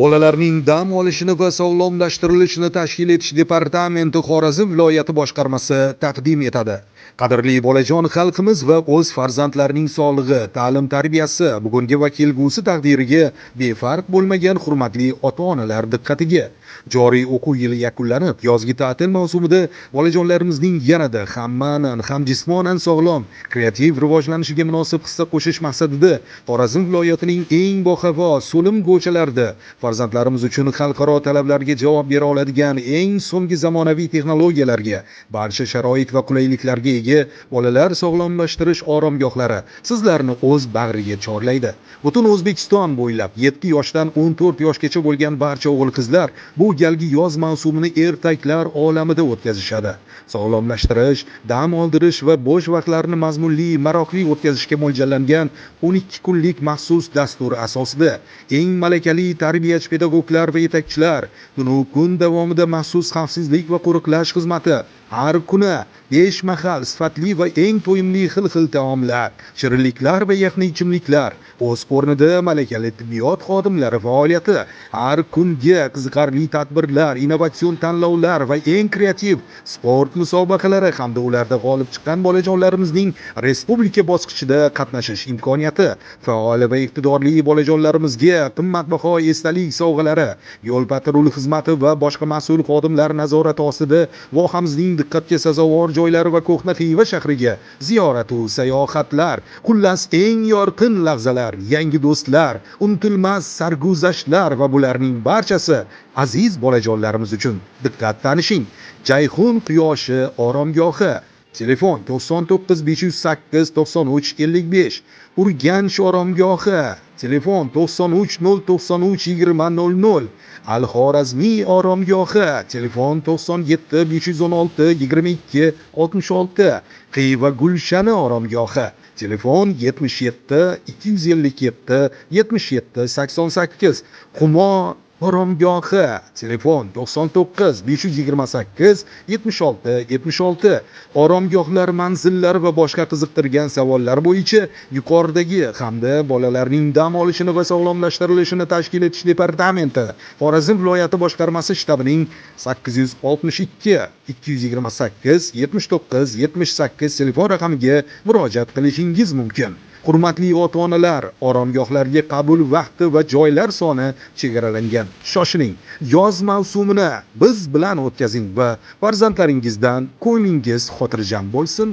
Bolalarning dam olishini va sog'lomlashtirilishini tashkil etish departamenti Xorazm viloyati boshqarmasi taqdim etadi. Qadrli bolajon xalqimiz va o'z farzandlarining sog'lig'i, ta'lim tarbiyasi, bugungi va kelgusi taqdiriga befarq bo'lmagan hurmatli ota-onalar diqqatiga. Joriy o'quv yili yakunlanib, yozgi ta'til mavsumida bolajonlarimizning yanada ham ma'nan, ham jismonan sog'lom, kreativ rivojlanishiga munosib hissa qo'shish maqsadida Xorazm viloyatining eng bohavo so'lim ko'chalarida farzandlarimiz uchun xalqaro talablarga javob bera oladigan eng so'nggi zamonaviy texnologiyalarga, barcha sharoit va qulayliklarga ega bolalar sog'lomlashtirish oromgohlari sizlarni o'z bag'riga chorlaydi. Butun O'zbekiston bo'ylab 7 yoshdan 14 yoshgacha bo'lgan barcha o'g'il-qizlar bu galgi yoz mavsumini ertaklar olamida o'tkazishadi. Sog'lomlashtirish, dam oldirish va bo'sh vaqtlarni mazmunli, maroqli o'tkazishga mo'ljallangan 12 kunlik maxsus dastur asosida eng malakali tarbiyachi pedagoglar va yetakchilar kunu kun davomida maxsus xavfsizlik va qo'riqlash xizmati har kuni 5 mahal sifatli va eng to'yimli xil-xil taomlar, shirinliklar va yaxna ichimliklar, o'z o'rnida malakali tibbiyot xodimlari faoliyati, har kunga qiziqarli tadbirlar, innovatsion tanlovlar va eng kreativ sport musobaqalari hamda ularda g'olib chiqqan bolajonlarimizning respublika bosqichida qatnashish imkoniyati, faol va iqtidorli bolajonlarimizga qimmatbaho esdalik sovg'alari, yo'l patrul xizmati va boshqa mas'ul xodimlar nazorati ostida vohamizning diqqatga sazovor joylari va ko'hna Xiva shahriga ziyoratu sayohatlar, xullas eng yorqin lahzalar, yangi do'stlar, unutilmas sarguzashtlar va bularning barchasi aziz bolajonlarimiz uchun. Diqqat tanishing. Jayhun quyoshi oromgohi. Telefon 99 508 93 55. Urganch oromgohi. Telefon 93 093 20 00. Al-Xorazmiy oromgohi. Telefon 97 516 22 66. Xiva Gulshani oromgohi. Telefon 77 257 77 88. Humo oromgohi. Telefon 99 528 76 76. Oromgohlar, manzillar va boshqa qiziqtirgan savollar bo'yicha yuqoridagi hamda bolalarning dam olishini va sog'lomlashtirilishini tashkil etish departamenti Xorazm viloyati boshqarmasi shtabining 862 228 79 78 telefon raqamiga murojaat qilishingiz mumkin. Hurmatli ota-onalar, oromgohlarga qabul vaqti va joylar soni chegaralangan. Shoshiling. Yoz mavsumini biz bilan o'tkazing va farzandlaringizdan ko'nglingiz xotirjam bo'lsin.